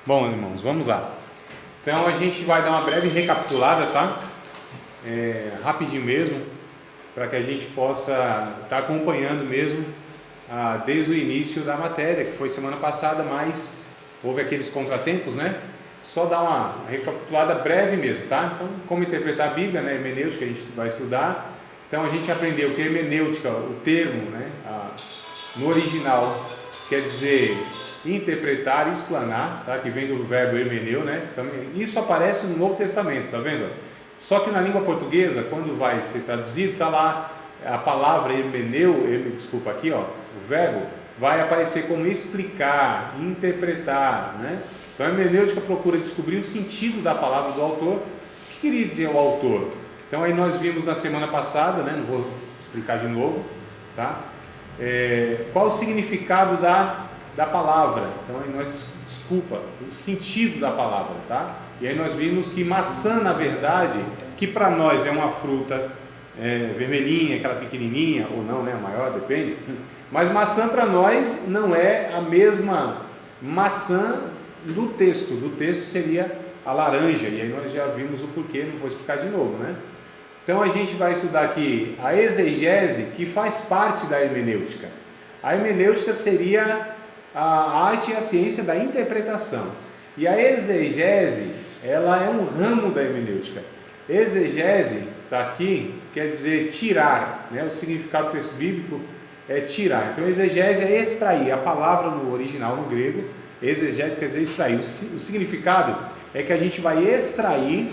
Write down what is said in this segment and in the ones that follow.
Bom, irmãos, vamos lá. Então a gente vai dar uma breve recapitulada, tá? Rapidinho mesmo, para que a gente possa estar acompanhando mesmo desde o início da matéria, que foi semana passada, mas houve aqueles contratempos, né? Só dar uma recapitulada breve mesmo, tá? Então, como interpretar a Bíblia, né? Hermenêutica, a gente vai estudar. Então a gente aprendeu que hermenêutica, o termo, né? No original, quer dizer interpretar, explanar, tá? Que vem do verbo hermeneu, né? Também, isso aparece no Novo Testamento, tá vendo? Só que na língua portuguesa, quando vai ser traduzido, tá lá a palavra hermeneu, desculpa aqui, ó, o verbo vai aparecer como explicar, interpretar, né? Então a hermenêutica procura descobrir o sentido da palavra do autor. O que queria dizer o autor? Então aí nós vimos na semana passada, né? Não vou explicar de novo, tá? Qual o significado da palavra? Então aí o sentido da palavra, tá? E aí nós vimos que maçã, na verdade, que para nós é uma fruta vermelhinha, aquela pequenininha, ou não, né? A maior, depende. Mas maçã para nós não é a mesma maçã do texto. Do texto seria a laranja, e aí nós já vimos o porquê, não vou explicar de novo, né? Então a gente vai estudar aqui a exegese, que faz parte da hermenêutica. A hermenêutica seria a arte e a ciência da interpretação. E a exegese, ela é um ramo da hermenêutica. Exegese, está aqui, quer dizer tirar, né? O significado do texto bíblico é tirar. Então exegese é extrair, a palavra no original, no grego, exegese quer dizer extrair. O significado é que a gente vai extrair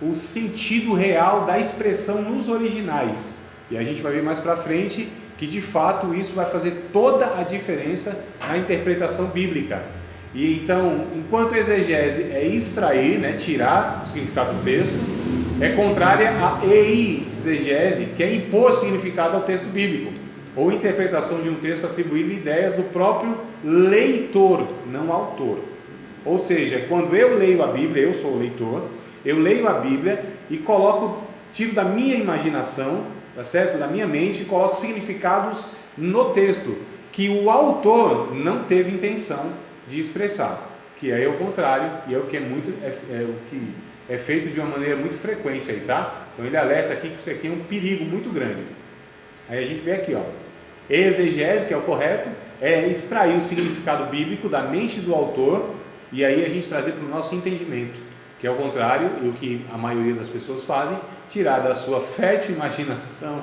o sentido real da expressão nos originais. E a gente vai ver mais para frente que de fato isso vai fazer toda a diferença na interpretação bíblica. E então, enquanto a exegese é extrair, né, tirar o significado do texto, é contrária à eisegese, que é impor significado ao texto bíblico, ou interpretação de um texto atribuindo ideias do próprio leitor, não autor. Ou seja, quando eu leio a Bíblia, eu sou o leitor, eu leio a Bíblia e tiro da minha imaginação, tá certo? Da minha mente, e coloco significados no texto que o autor não teve intenção de expressar, que é o contrário, e é o que o que é feito de uma maneira muito frequente aí, tá? Então ele alerta aqui que isso aqui é um perigo muito grande. Aí a gente vê aqui, ó, exegese, que é o correto, é extrair o significado bíblico da mente do autor e aí a gente trazer para o nosso entendimento, que é o contrário, e o que a maioria das pessoas fazem, tirar da sua fértil imaginação,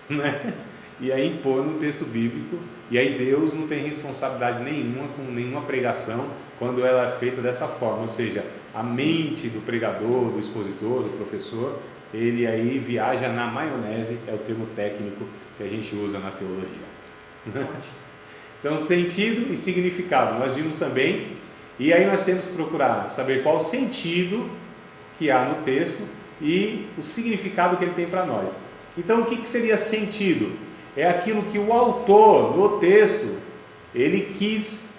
né? E aí impor no texto bíblico, e aí Deus não tem responsabilidade nenhuma com nenhuma pregação quando ela é feita dessa forma, ou seja, a mente do pregador, do expositor, do professor, ele aí viaja na maionese, é o termo técnico que a gente usa na teologia. Então, sentido e significado, nós vimos também, e aí nós temos que procurar saber qual o sentido que há no texto e o significado que ele tem para nós. Então, o que seria sentido? É aquilo que o autor do texto, ele quis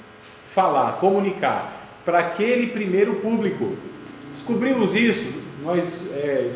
falar, comunicar para aquele primeiro público. Descobrimos isso, nós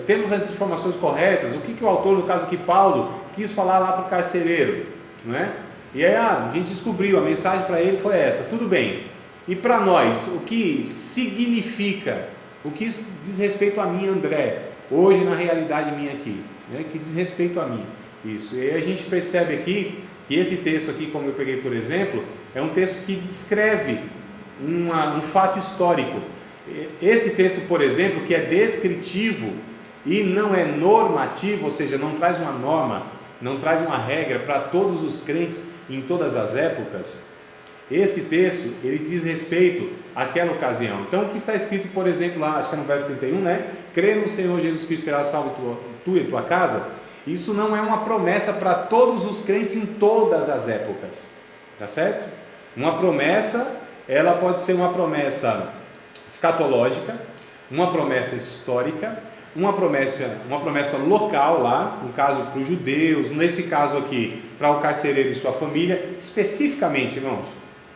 temos as informações corretas, o que o autor, no caso aqui Paulo, quis falar lá para o carcereiro, não é? E aí a gente descobriu, a mensagem para ele foi essa, tudo bem. E para nós, o que significa, o que diz respeito a mim, André, hoje na realidade minha aqui, né? Que diz respeito a mim, isso. E aí a gente percebe aqui que esse texto aqui, como eu peguei por exemplo, é um texto que descreve um fato histórico. Esse texto, por exemplo, que é descritivo e não é normativo, ou seja, não traz uma norma, não traz uma regra para todos os crentes em todas as épocas. Esse texto, ele diz respeito àquela ocasião. Então, o que está escrito, por exemplo, lá, acho que é no verso 31, né? Crê no Senhor Jesus Cristo, será salvo tu e tua casa. Isso não é uma promessa para todos os crentes em todas as épocas, tá certo? Uma promessa, ela pode ser uma promessa escatológica, uma promessa histórica, uma promessa local lá, no caso para os judeus, nesse caso aqui, para o carcereiro e sua família, especificamente, irmãos.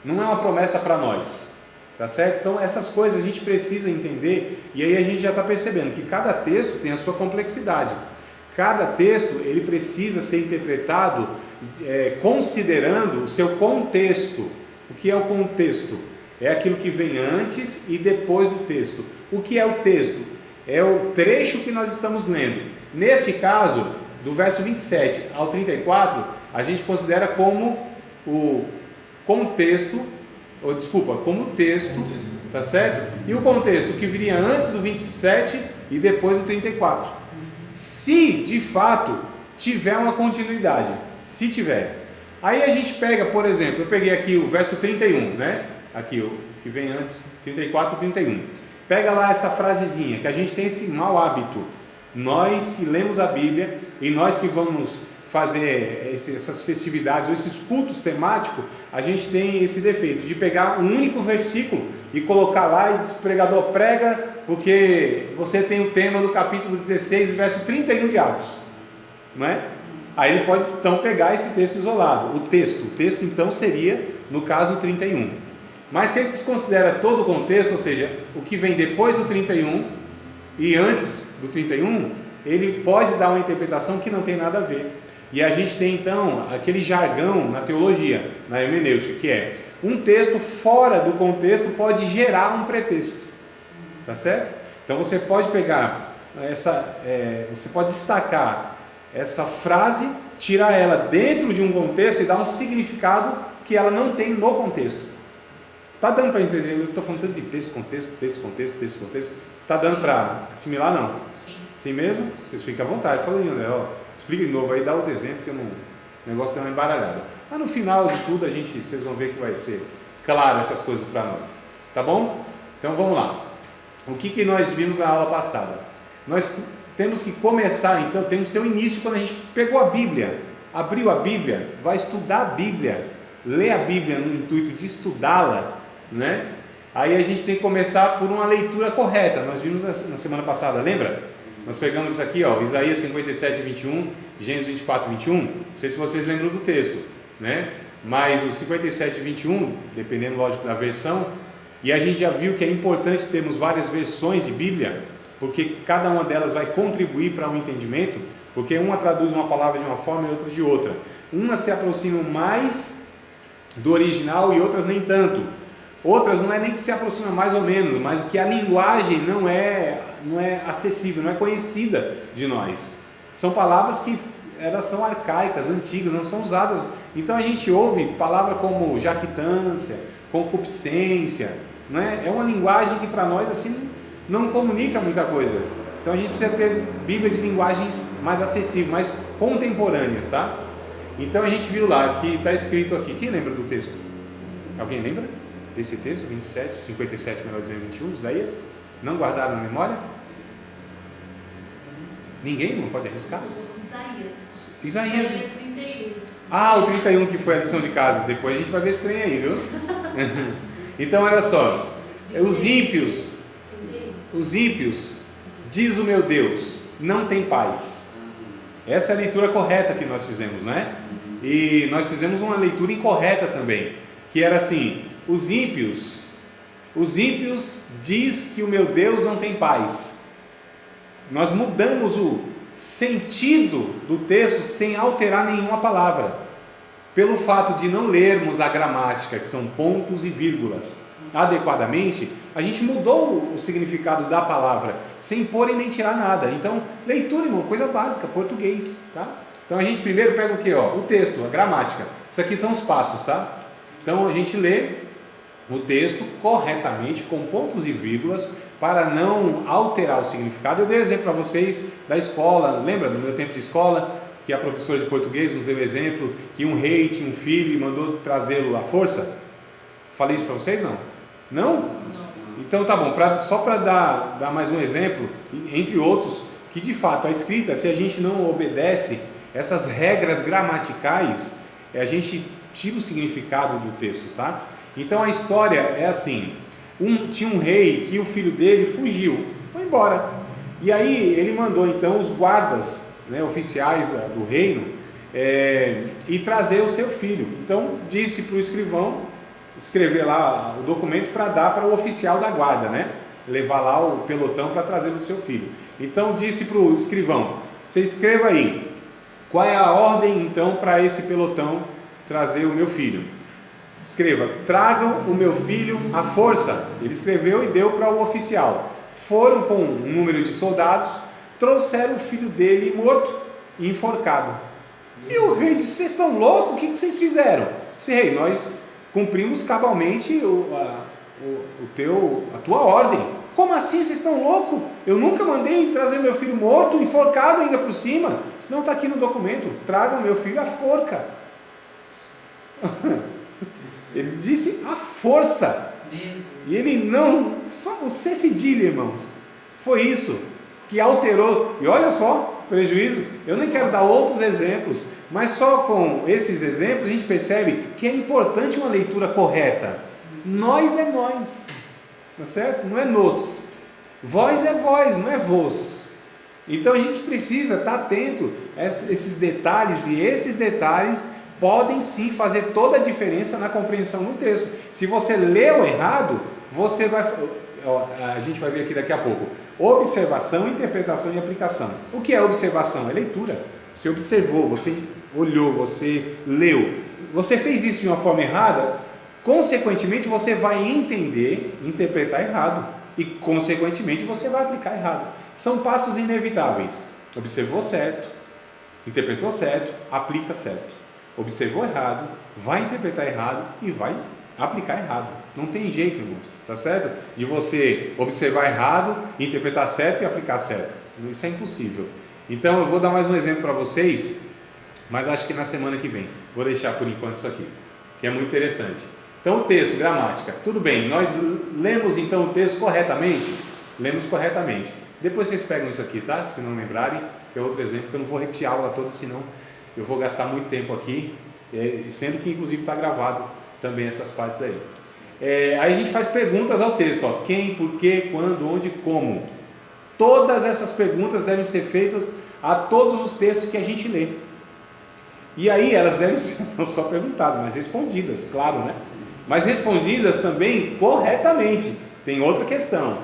Não é uma promessa para nós, tá certo? Então essas coisas a gente precisa entender, e aí a gente já está percebendo que cada texto tem a sua complexidade. Cada texto ele precisa ser interpretado considerando o seu contexto. O que é o contexto? é aquilo que vem antes e depois do texto. O que é o texto? É o trecho que nós estamos lendo. Nesse caso, do verso 27 ao 34, a gente considera como o contexto, como texto, tá certo? E o contexto que viria antes do 27 e depois do 34. Se de fato tiver uma continuidade, se tiver. Aí a gente pega, por exemplo, eu peguei aqui o verso 31, né? Aqui o que vem antes, 34 e 31. Pega lá essa frasezinha, que a gente tem esse mau hábito. Nós que lemos a Bíblia e nós que vamos fazer essas festividades ou esses cultos temáticos, a gente tem esse defeito de pegar um único versículo e colocar lá e diz, pregador, prega, porque você tem o tema do capítulo 16, verso 31 de Atos, não é? Aí ele pode então pegar esse texto isolado, o texto então seria, no caso, o 31. Mas se ele desconsidera todo o contexto, ou seja, o que vem depois do 31 e antes do 31, ele pode dar uma interpretação que não tem nada a ver. E a gente tem então aquele jargão na teologia, na hermenêutica, que é um texto fora do contexto pode gerar um pretexto, tá certo? Então você pode pegar você pode destacar essa frase, tirar ela dentro de um contexto e dar um significado que ela não tem no contexto. Tá dando para entender? Eu estou falando tanto de texto, contexto. Tá dando para assimilar, não? Sim. Sim mesmo? Vocês ficam à vontade. Fala aí, André, explica de novo aí, dá outro exemplo, que o negócio deu uma embaralhada. Mas no final de tudo, vocês vão ver que vai ser claro essas coisas para nós. Tá bom? Então vamos lá. O que nós vimos na aula passada? Nós temos que começar, então, temos que ter um início quando a gente pegou a Bíblia, abriu a Bíblia, vai estudar a Bíblia, ler a Bíblia no intuito de estudá-la, né? Aí a gente tem que começar por uma leitura correta. Nós vimos na semana passada, lembra? Nós pegamos isso aqui, Isaías 57, 21, Gênesis 24, 21. Não sei se vocês lembram do texto, né? Mas o 57, 21, dependendo, lógico, da versão, e a gente já viu que é importante termos várias versões de Bíblia, porque cada uma delas vai contribuir para um entendimento, porque uma traduz uma palavra de uma forma e outra de outra. Umas se aproximam mais do original e outras nem tanto. Outras não é nem que se aproxima mais ou menos, mas que a linguagem não é acessível, não é conhecida de nós. São palavras que elas são arcaicas, antigas, não são usadas. Então a gente ouve palavras como jactância, concupiscência, não é? É uma linguagem que para nós assim não comunica muita coisa. Então a gente precisa ter Bíblia de linguagens mais acessíveis, mais contemporâneas, tá? Então a gente viu lá que está escrito aqui. Quem lembra do texto? Alguém lembra desse texto? 27, 57, melhor dizendo, 21, Isaías? Não guardaram na memória? Ninguém? Não pode arriscar? Isaías. 31. Ah, o 31 que foi a lição de casa. Depois a gente vai ver esse trem aí, viu? Então olha só. Os ímpios, diz o meu Deus, não tem paz. Essa é a leitura correta que nós fizemos, né? E nós fizemos uma leitura incorreta também, que era assim: os ímpios diz que o meu Deus não tem paz. Nós mudamos o sentido do texto sem alterar nenhuma palavra, pelo fato de não lermos a gramática, que são pontos e vírgulas, adequadamente. A gente mudou o significado da palavra, sem pôr e nem tirar nada. Então, leitura, irmão, coisa básica, português, tá? Então a gente primeiro pega o que? O texto, a gramática. Isso aqui são os passos, tá? Então a gente lê o texto corretamente, com pontos e vírgulas, para não alterar o significado. Eu dei exemplo para vocês da escola, lembra do meu tempo de escola, que a professora de português nos deu exemplo, que um rei tinha um filho e mandou trazê-lo à força? Falei isso para vocês? Não? Não? Então tá bom, só para dar mais um exemplo, entre outros, que de fato a escrita, se a gente não obedece essas regras gramaticais, a gente tira o significado do texto, tá? Então a história é assim: tinha um rei que o filho dele fugiu, foi embora, e aí ele mandou então os guardas, né, oficiais do reino, e trazer o seu filho. Então disse para o escrivão escrever lá o documento para dar para o oficial da guarda, né? Levar lá o pelotão para trazer o seu filho. Então disse para o escrivão: você escreva aí, qual é a ordem então para esse pelotão trazer o meu filho? escreva: tragam o meu filho à força. Ele escreveu e deu para o oficial. Foram com um número de soldados, trouxeram o filho dele morto e enforcado. E o rei disse: vocês estão loucos? O que vocês fizeram? Disse: rei, nós cumprimos cabalmente a tua ordem. Como assim? Vocês estão loucos? Eu nunca mandei trazer meu filho morto, enforcado ainda por cima. Isso não está aqui no documento. Tragam meu filho à forca. Ele disse à força. E ele não, só o C cedilha, irmãos. Foi isso que alterou. E olha só, prejuízo. Eu nem quero dar outros exemplos, mas só com esses exemplos a gente percebe que é importante uma leitura correta. Nós é nós, não é certo? Não é nos. Vós é vós, não é vos. Então a gente precisa estar atento a esses detalhes, e esses detalhes podem sim fazer toda a diferença na compreensão do texto. Se você leu errado, você vai... A gente vai ver aqui daqui a pouco. Observação, interpretação e aplicação. O que é observação? É leitura. Você observou, você olhou, você leu. Você fez isso de uma forma errada, consequentemente você vai entender, interpretar errado. E consequentemente você vai aplicar errado. São passos inevitáveis. Observou certo, interpretou certo, aplica certo. Observou errado, vai interpretar errado e vai aplicar errado. Não tem jeito, irmãos, tá certo? De você observar errado, interpretar certo e aplicar certo. Isso é impossível. Então eu vou dar mais um exemplo para vocês, mas acho que na semana que vem. Vou deixar por enquanto isso aqui, que é muito interessante. Então o texto, gramática. Tudo bem, nós lemos então o texto corretamente? Lemos corretamente. Depois vocês pegam isso aqui, tá? Se não lembrarem, que é outro exemplo, que eu não vou repetir a aula toda, senão eu vou gastar muito tempo aqui, sendo que inclusive está gravado também essas partes aí. Aí a gente faz perguntas ao texto, ó, quem, por quê, quando, onde, como. Todas essas perguntas devem ser feitas a todos os textos que a gente lê. E aí elas devem ser não só perguntadas, mas respondidas, claro, né? Mas respondidas também corretamente. Tem outra questão.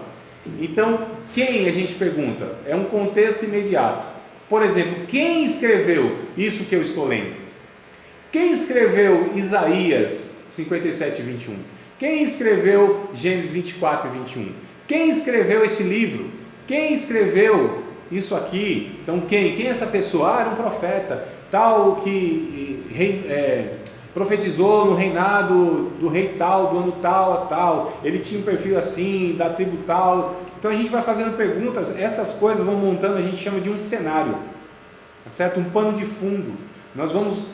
Então, quem a gente pergunta? É um contexto imediato. Por exemplo, quem escreveu isso que eu estou lendo? Quem escreveu Isaías 57 e 21? Quem escreveu Gênesis 24 e 21? Quem escreveu esse livro? Quem escreveu isso aqui? Então quem? Quem é essa pessoa? Era um profeta, tal que profetizou no reinado do rei tal, do ano tal a tal. Ele tinha um perfil assim, da tribo tal. Então a gente vai fazendo perguntas, essas coisas vão montando, a gente chama de um cenário, tá certo? Um pano de fundo. Nós vamos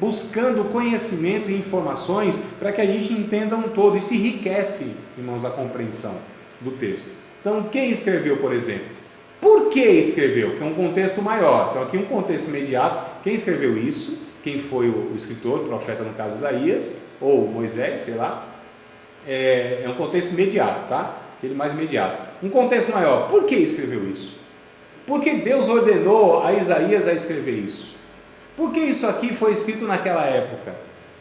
buscando conhecimento e informações para que a gente entenda um todo. Isso enriquece, irmãos, a compreensão do texto. Então, quem escreveu, por exemplo? Por que escreveu? Que é um contexto maior. Então, aqui um contexto imediato. Quem escreveu isso? Quem foi o escritor, o profeta, no caso Isaías, ou Moisés, sei lá. É um contexto imediato, tá? Aquele mais imediato. Um contexto maior. Por que escreveu isso? Por que Deus ordenou a Isaías a escrever isso? Por que isso aqui foi escrito naquela época?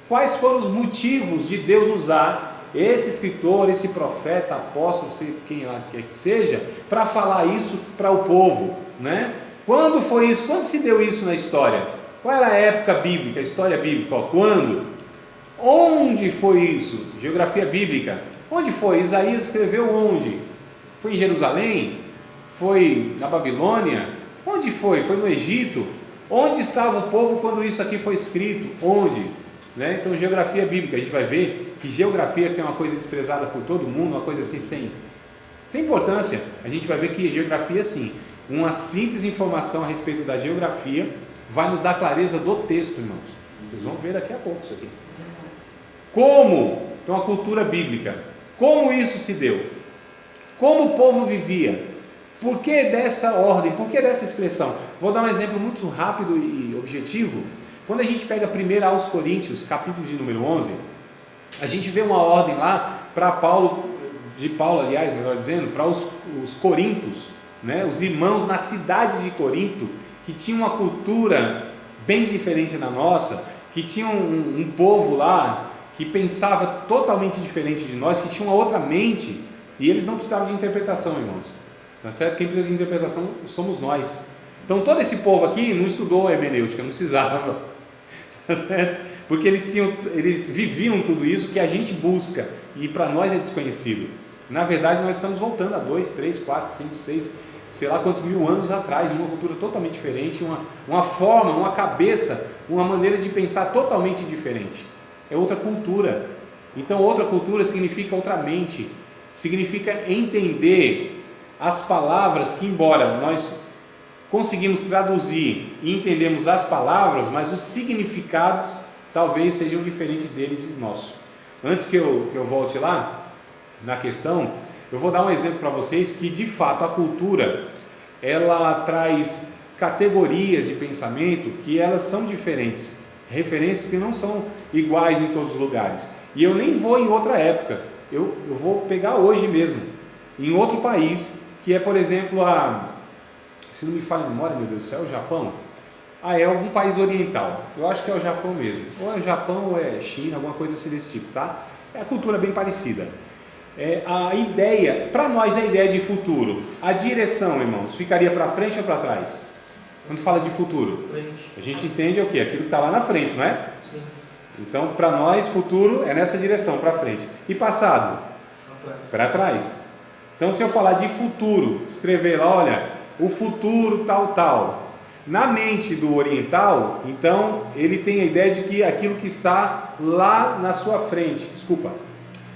Quais foram os motivos de Deus usar esse escritor, esse profeta, apóstolo, sei quem lá quer que seja, para falar isso para o povo, né? Quando foi isso? Quando se deu isso na história? Qual era a época bíblica, a história bíblica? Quando? Onde foi isso? Geografia bíblica. Onde foi? Isaías escreveu onde? Foi em Jerusalém? Foi na Babilônia? Onde foi? Foi no Egito? Onde estava o povo quando isso aqui foi escrito? Onde? Né? Então, geografia bíblica, a gente vai ver que geografia, que é uma coisa desprezada por todo mundo, uma coisa assim sem importância, a gente vai ver que geografia, sim, uma simples informação a respeito da geografia vai nos dar clareza do texto, irmãos. Vocês vão ver daqui a pouco isso aqui. Como? Então, a cultura bíblica. Como isso se deu? Como o povo vivia? Por que dessa ordem? Por que dessa expressão? Vou dar um exemplo muito rápido e objetivo. Quando a gente pega 1 aos Coríntios, capítulo de número 11, a gente vê uma ordem lá para Paulo, aliás, melhor dizendo, para os corintos, né? Os irmãos na cidade de Corinto, que tinham uma cultura bem diferente da nossa, que tinham um povo lá que pensava totalmente diferente de nós, que tinha uma outra mente, e eles não precisavam de interpretação, irmãos. Tá certo? Quem precisa de interpretação somos nós. Então todo esse povo aqui não estudou hermenêutica, não precisava. Tá certo? Porque eles viviam tudo isso que a gente busca e para nós é desconhecido. Na verdade, nós estamos voltando a 2, 3, 4, 5, 6, sei lá quantos mil anos atrás, uma cultura totalmente diferente, uma forma, uma cabeça, uma maneira de pensar totalmente diferente. É outra cultura. Então, outra cultura significa outra mente, significa entender as palavras que, embora nós conseguimos traduzir e entendemos as palavras, mas os significados talvez sejam diferentes deles e nossos. Antes que eu volte lá na questão, eu vou dar um exemplo para vocês que de fato a cultura ela traz categorias de pensamento que elas são diferentes, referências que não são iguais em todos os lugares. E eu nem vou em outra época, eu vou pegar hoje mesmo, em outro país, que é, por exemplo, se não me falha a memória, meu Deus do céu, o Japão. É algum país oriental, eu acho que é o Japão mesmo, ou é o Japão ou é China, alguma coisa assim desse tipo, tá? É a cultura bem parecida. A ideia, para nós a ideia de futuro, a direção, irmãos, ficaria para frente ou para trás? Quando fala de futuro, frente. A gente entende o que? Aquilo que está lá na frente, não é? Sim. Então, para nós, futuro é nessa direção, para frente. E passado? Para trás. Então, se eu falar de futuro, escrever lá, olha, o futuro tal, tal. Na mente do oriental, então, ele tem a ideia de que aquilo que está lá na sua frente,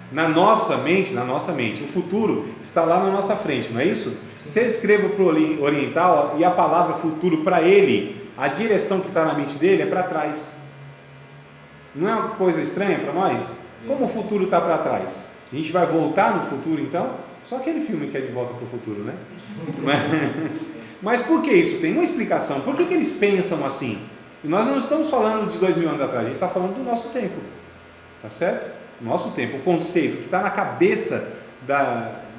na nossa mente, o futuro está lá na nossa frente, não é isso? Sim. Se eu escrevo para o oriental e a palavra futuro para ele, a direção que está na mente dele é para trás. Não é uma coisa estranha para nós? Como o futuro está para trás? A gente vai voltar no futuro então? Só aquele filme que é De Volta para o Futuro, né? Mas por que isso? Tem uma explicação. Por que eles pensam assim? E nós não estamos falando de 2000 anos atrás, a gente está falando do nosso tempo. Tá certo? Nosso tempo, o conceito que está na cabeça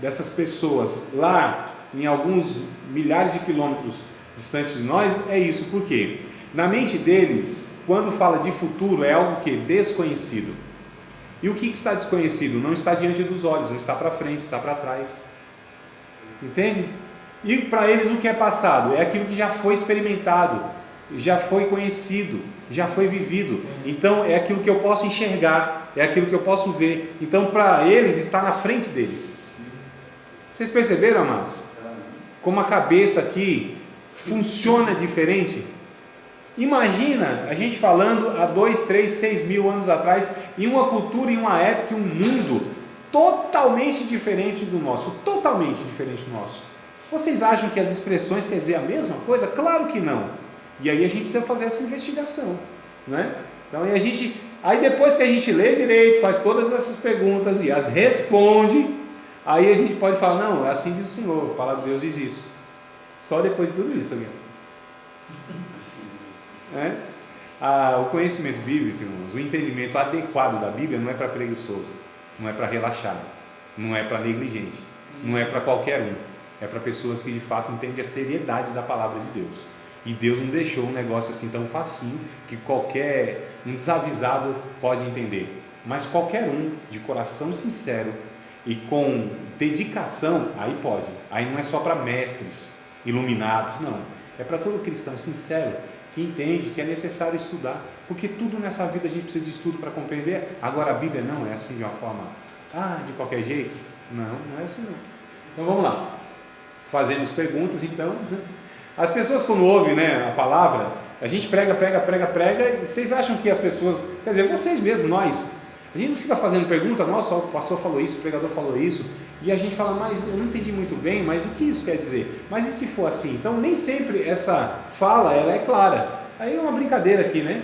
dessas pessoas lá em alguns milhares de quilômetros distante de nós é isso. Por quê? Na mente deles, quando fala de futuro, é algo que desconhecido. E o que está desconhecido? Não está diante dos olhos, não está para frente, está para trás. Entende? E para eles o que é passado? É aquilo que já foi experimentado, já foi conhecido, já foi vivido. Então é aquilo que eu posso enxergar, é aquilo que eu posso ver. Então para eles está na frente deles. Vocês perceberam, amados? Como a cabeça aqui funciona diferente? Imagina a gente falando há 2, 3, 6 mil anos atrás, em uma cultura, em uma época, em um mundo totalmente diferente do nosso, totalmente diferente do nosso. Vocês acham que as expressões quer dizer a mesma coisa? Claro que não. E aí a gente precisa fazer essa investigação, né? Então aí depois que a gente lê direito, faz todas essas perguntas e as responde, aí a gente pode falar, não, é assim diz o Senhor, a palavra de Deus diz isso. Só depois de tudo isso, amigo. O conhecimento bíblico, irmãos, o entendimento adequado da Bíblia não é para preguiçoso, não é para relaxado, não é para negligente, não é para qualquer um, é para pessoas que de fato entendem a seriedade da palavra de Deus. E Deus não deixou um negócio assim tão facinho que qualquer desavisado pode entender, mas qualquer um de coração sincero e com dedicação, aí pode. Aí não é só para mestres iluminados, não, é para todo cristão sincero que entende que é necessário estudar, porque tudo nessa vida a gente precisa de estudo para compreender. Agora a Bíblia não é assim de uma forma, de qualquer jeito, não é assim não. Então vamos lá, fazemos perguntas então. As pessoas quando ouvem, né, a palavra, a gente prega, e vocês acham que as pessoas, quer dizer, vocês mesmos, nós, a gente não fica fazendo pergunta, nossa, o pastor falou isso, o pregador falou isso, e a gente fala, mas eu não entendi muito bem, mas o que isso quer dizer? Mas e se for assim? Então nem sempre essa fala, ela é clara. Aí é uma brincadeira aqui, né,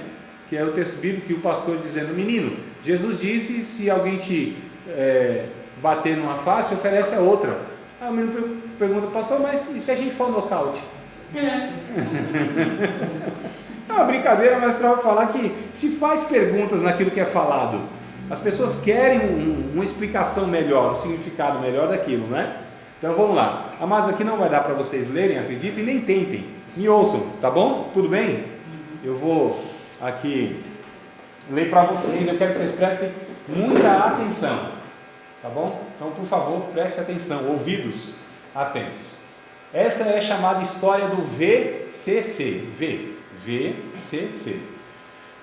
que é o texto bíblico que o pastor dizendo, menino, Jesus disse, se alguém te bater numa face, oferece a outra. Aí o menino pergunta, pastor, mas e se a gente for nocaute? É uma brincadeira, mas para falar que se faz perguntas naquilo que é falado, as pessoas querem uma explicação melhor, um significado melhor daquilo, né? Então vamos lá, amados, aqui não vai dar para vocês lerem, acreditem, e nem tentem, me ouçam, tá bom? Tudo bem? Eu vou aqui ler para vocês, eu quero que vocês prestem muita atenção, tá bom? Então por favor, preste atenção, ouvidos atentos. Essa é a chamada história do VCC. VCC.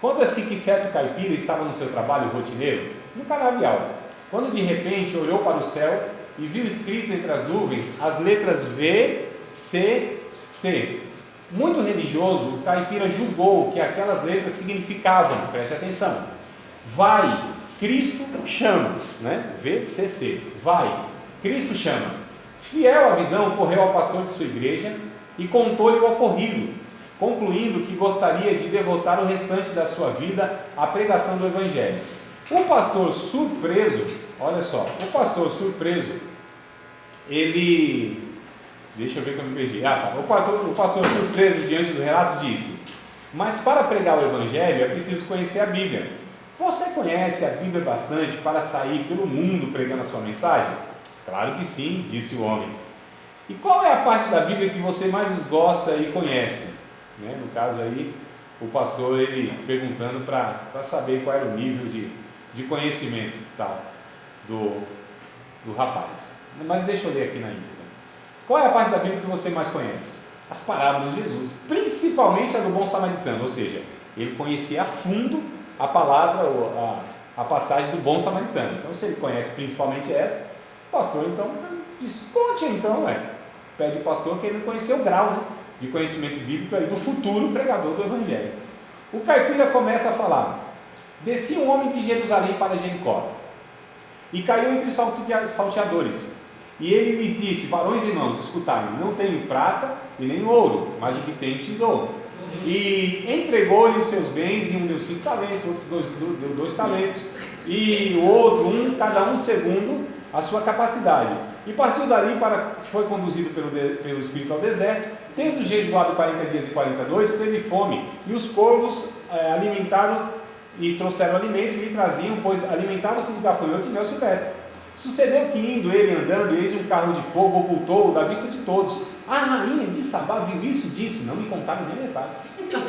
Conta-se que certo caipira estava no seu trabalho rotineiro, no canavial, quando de repente olhou para o céu e viu escrito entre as nuvens as letras V, C, C. Muito religioso, o caipira julgou que aquelas letras significavam, preste atenção, vai, Cristo chama, né? V, C, C, vai, Cristo chama. Fiel à visão, correu ao pastor de sua igreja e contou-lhe o ocorrido, concluindo que gostaria de devotar o restante da sua vida à pregação do Evangelho. O pastor surpreso, olha só, ele... Deixa eu ver que eu me perdi. O pastor surpreso diante do relato disse: mas para pregar o Evangelho é preciso conhecer a Bíblia. Você conhece a Bíblia bastante para sair pelo mundo pregando a sua mensagem? Claro que sim, disse o homem. E qual é a parte da Bíblia que você mais gosta e conhece? Né? No caso aí, o pastor ele perguntando para saber qual era o nível de conhecimento tal, do rapaz. Mas deixa eu ler aqui na íntegra. Qual é a parte da Bíblia que você mais conhece? As parábolas de Jesus, principalmente a do bom samaritano, ou seja, ele conhecia a fundo a palavra, a passagem do bom samaritano. Então, se ele conhece principalmente essa, o pastor então disse: conte então, pede o pastor que ele conheceu o grau, né, de conhecimento bíblico aí do futuro pregador do Evangelho. O caipira começa a falar: descia um homem de Jerusalém para Jericó e caiu entre salteadores. E ele lhes disse: varões e irmãos, escutai, não tenho prata e nem ouro, mas o que tenho te dou. E entregou-lhe os seus bens, e um deu 5 talentos, outro deu 2 talentos, e o outro, cada um segundo a sua capacidade. E partiu dali, foi conduzido pelo Espírito ao deserto, tendo jejuado 40 dias e 40 noites, teve fome, e os corvos alimentaram e trouxeram alimento e lhe traziam, pois alimentavam-se de gafanhoto e mel silvestre. Sucedeu que, indo ele andando, eis um carro de fogo ocultou-o da vista de todos. A rainha de Sabá viu isso, disse: não me contaram nem metade.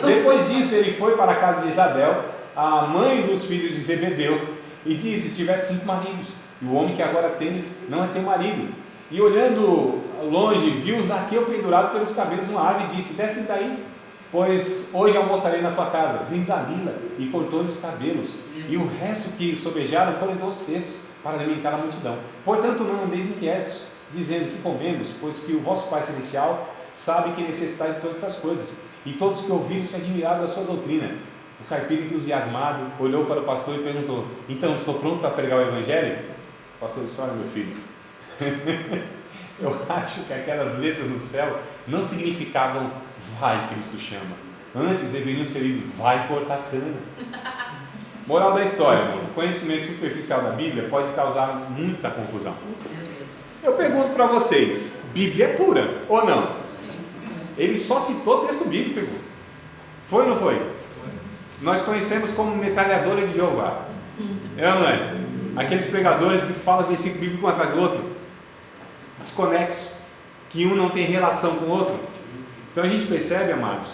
Depois disso ele foi para a casa de Isabel, a mãe dos filhos de Zebedeu, e disse: tivesse 5 maridos, e o homem que agora tens não é teu marido. E olhando longe, viu Zaqueu pendurado pelos cabelos numa árvore, e disse: desce daí, pois hoje almoçarei na tua casa. Vem Dalila e cortou-lhe os cabelos, e o resto que sobejaram foram 12 cestos para alimentar a multidão. Portanto, não andeis inquietos, dizendo: que comemos, pois que o vosso Pai Celestial sabe que necessitais de todas essas coisas. E todos que ouviram se admiraram da sua doutrina. O caipira, entusiasmado, olhou para o pastor e perguntou: então, estou pronto para pregar o Evangelho? O pastor disse: olha, meu filho, eu acho que aquelas letras no céu não significavam vai, Cristo chama. Antes deveriam ser lido: vai cortar cana. Moral da história, o conhecimento superficial da Bíblia pode causar muita confusão. Eu pergunto para vocês: Bíblia é pura ou não? Ele só citou texto bíblico. Foi ou não foi? Nós conhecemos como metralhadora de Jeová. É ou não é? Aqueles pregadores que falam versículo bíblico um atrás do outro, desconexo, que um não tem relação com o outro. Então a gente percebe, amados,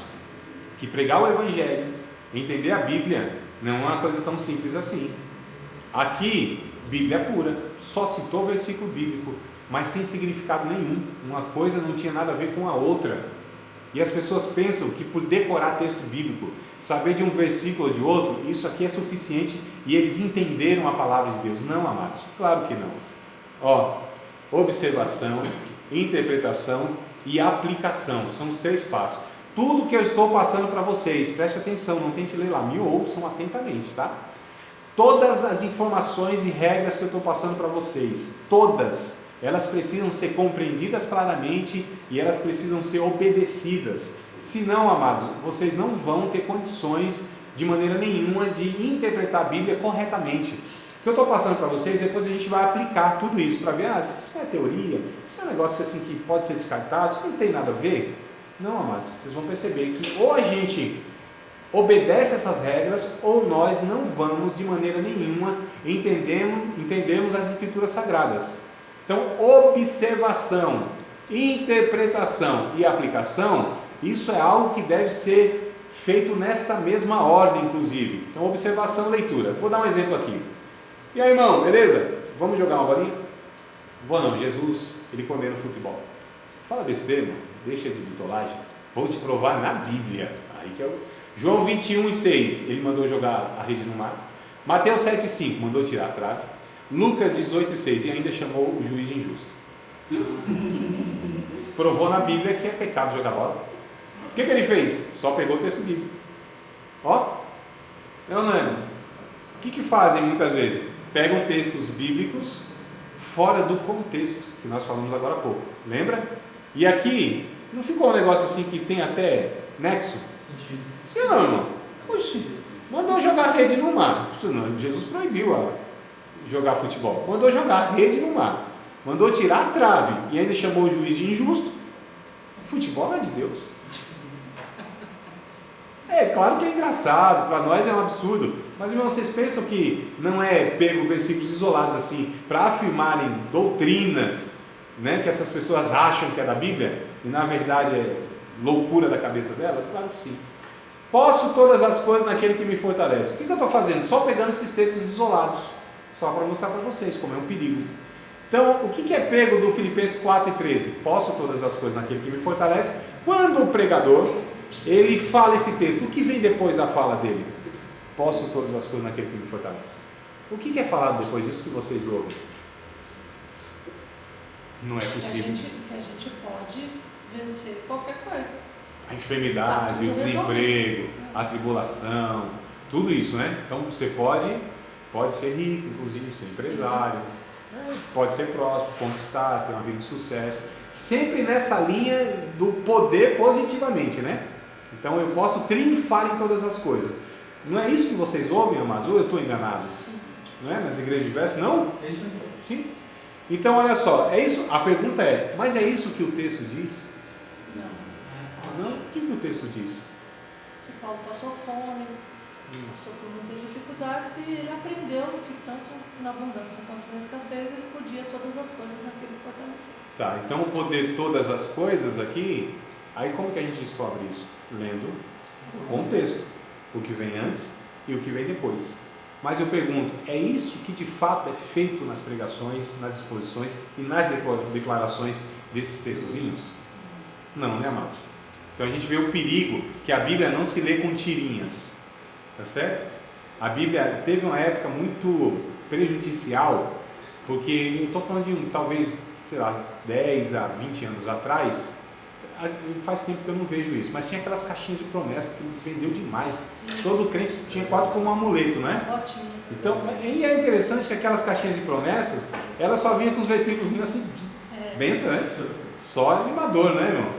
que pregar o Evangelho, entender a Bíblia, não é uma coisa tão simples assim. Aqui, Bíblia é pura, só citou versículo bíblico, mas sem significado nenhum. Uma coisa não tinha nada a ver com a outra. E as pessoas pensam que por decorar texto bíblico, saber de um versículo ou de outro, isso aqui é suficiente e eles entenderam a palavra de Deus. Não, amados, claro que não. Observação, interpretação e aplicação, são os 3 passos. Tudo que eu estou passando para vocês, preste atenção, não tente ler lá, me ouçam atentamente, tá? Todas as informações e regras que eu estou passando para vocês, todas, elas precisam ser compreendidas claramente e elas precisam ser obedecidas. Senão, amados, vocês não vão ter condições de maneira nenhuma de interpretar a Bíblia corretamente. O que eu estou passando para vocês, depois a gente vai aplicar tudo isso para ver: isso não é teoria, isso é um negócio assim que pode ser descartado, isso não tem nada a ver. Não, amados, vocês vão perceber que ou a gente obedece essas regras ou nós não vamos de maneira nenhuma entendermos as Escrituras Sagradas. Então, observação, interpretação e aplicação, isso é algo que deve ser feito nesta mesma ordem, inclusive. Então, observação, leitura. Vou dar um exemplo aqui. E aí, irmão, beleza? Vamos jogar uma bolinha? Vou não, Jesus, ele condena o futebol. Fala besteira, irmão. Deixa de bitolagem, vou te provar na Bíblia. Aí que é o... João 21:6, ele mandou jogar a rede no mar. Mateus 7:5, mandou tirar a trave. Lucas 18:6, e ainda chamou o juiz de injusto. Provou na Bíblia que é pecado jogar bola. O que ele fez? Só pegou o texto bíblico. Ó, não é? O que fazem muitas vezes? Pegam textos bíblicos fora do contexto, que nós falamos agora há pouco. Lembra? E aqui, não ficou um negócio assim que tem até nexo? Sim ou não, irmão? Oxi, mandou jogar rede no mar. Jesus proibiu jogar futebol. Mandou jogar rede no mar. Mandou tirar a trave. E ainda chamou o juiz de injusto. Futebol não é de Deus. É claro que é engraçado, para nós é um absurdo. Mas, irmão, vocês pensam que não é pego versículos isolados assim, para afirmarem doutrinas, né, que essas pessoas acham que é da Bíblia, e na verdade é loucura da cabeça delas? Claro que sim. Posso todas as coisas naquele que me fortalece. O que eu estou fazendo? Só pegando esses textos isolados, só para mostrar para vocês como é um perigo. Então, o que é pego do Filipenses 4:13? Posso todas as coisas naquele que me fortalece. Quando o pregador, ele fala esse texto, o que vem depois da fala dele? Posso todas as coisas naquele que me fortalece. O que é falado depois disso que vocês ouvem? Não é possível. Que a gente pode vencer qualquer coisa. A enfermidade, o desemprego, a tribulação, tudo isso, né? Então você pode ser rico, inclusive ser empresário, pode ser próspero, conquistar, ter uma vida de sucesso, sempre nessa linha do poder positivamente, né? Então eu posso triunfar em todas as coisas. Não é isso que vocês ouvem, amados? Ou eu estou enganado? Sim. Não é? Nas igrejas diversas? Não? É isso mesmo. Sim. Então olha só, é isso? A pergunta é, mas é isso que o texto diz? Não. Não? O que o texto diz? Que Paulo passou fome, passou por muitas dificuldades e ele aprendeu que tanto na abundância quanto na escassez ele podia todas as coisas naquele que fortalecia. Tá, então o poder todas as coisas aqui, aí como que a gente descobre isso? Lendo o contexto, o que vem antes e o que vem depois. Mas eu pergunto, é isso que de fato é feito nas pregações, nas exposições e nas declarações desses textozinhos? Não, né, amados? Então a gente vê o perigo que a Bíblia não se lê com tirinhas, tá certo? A Bíblia teve uma época muito prejudicial, porque eu estou falando de talvez, sei lá, 10 a 20 anos atrás, faz tempo que eu não vejo isso, mas tinha aquelas caixinhas de promessa que vendeu demais. Sim. Todo crente tinha quase como um amuleto, não é? Votinho. Então, e é interessante que aquelas caixinhas de promessas, elas só vinham com os versículos assim, benção, né? Só animador, né, irmão?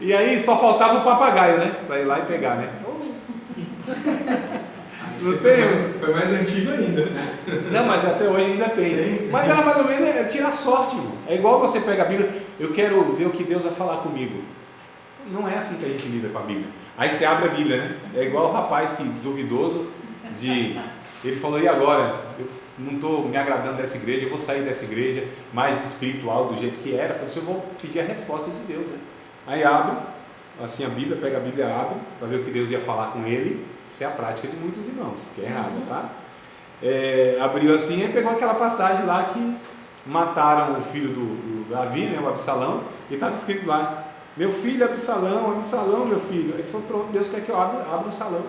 E aí só faltava o papagaio, né? Para ir lá e pegar, né? Não tem? Foi mais antigo ainda. Não, mas até hoje ainda tem. Mas era mais ou menos tirar sorte, irmão. É igual você pega a Bíblia, eu quero ver o que Deus vai falar comigo. Não é assim que a gente lida com a Bíblia. Aí você abre a Bíblia, né? É igual o rapaz que duvidoso ele falou, e agora? Eu não estou me agradando dessa igreja, eu vou sair dessa igreja mais espiritual do jeito que era. Eu falei assim, eu vou pedir a resposta de Deus, né? Aí abre, assim a Bíblia, pega a Bíblia, abre, para ver o que Deus ia falar com ele. Isso é a prática de muitos irmãos, que é errado, tá? Abriu assim e pegou aquela passagem lá que mataram o filho do Davi, né, o Absalão, e estava escrito lá, meu filho Absalão, Absalão, meu filho. Aí falou, pronto, Deus quer que eu abra um salão.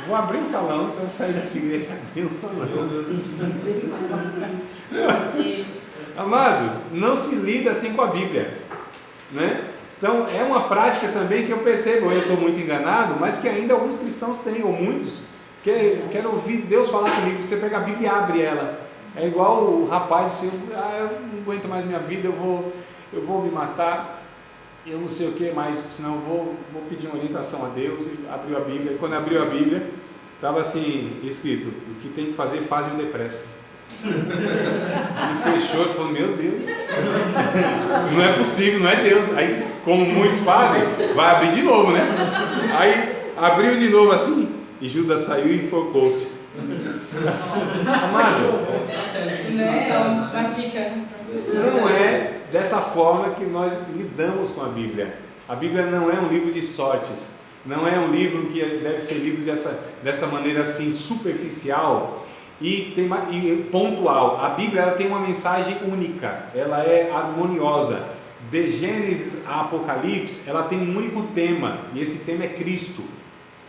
Vou abrir um salão, então eu saí dessa igreja e abri um salão. Meu Deus. Amados, não se lida assim com a Bíblia, né? Então é uma prática também que eu percebo, eu estou muito enganado, mas que ainda alguns cristãos têm, ou muitos, que querem ouvir Deus falar comigo. Você pega a Bíblia e abre ela. É igual o rapaz assim, eu não aguento mais minha vida, eu vou me matar, eu não sei o que mais, senão eu vou pedir uma orientação a Deus. E abriu a Bíblia, e quando abriu a Bíblia, estava assim, escrito, o que tem que fazer, faz-o depressa. Ele fechou e falou, meu Deus, não é possível, não é Deus. Aí, como muitos fazem, vai abrir de novo, né? Aí, abriu de novo assim, e Judas saiu e enforcou-se. Amados, não é dessa forma que nós lidamos com a Bíblia. A Bíblia não é um livro de sortes, não é um livro que deve ser lido dessa maneira assim, superficial e pontual. A Bíblia ela tem uma mensagem única, ela é harmoniosa. de Gênesis a Apocalipse, ela tem um único tema, e esse tema é Cristo,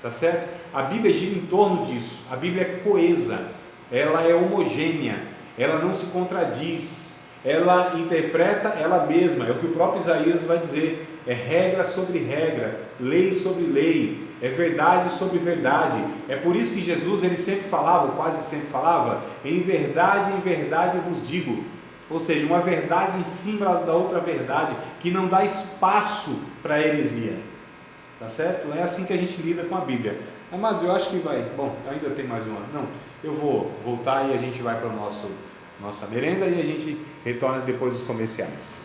tá certo? A Bíblia gira em torno disso. A Bíblia é coesa, ela é homogênea, ela não se contradiz, ela interpreta ela mesma, é o que o próprio Isaías vai dizer, é regra sobre regra, lei sobre lei, é verdade sobre verdade. É por isso que Jesus, ele sempre falava, ou quase sempre falava, em verdade eu vos digo. Ou seja, uma verdade em cima da outra verdade, que não dá espaço para heresia, tá certo? É assim que a gente lida com a Bíblia. Amados, eu acho que vai, bom, ainda tem mais uma, não, eu vou voltar e a gente vai para nossa merenda e a gente retorna depois dos comerciais.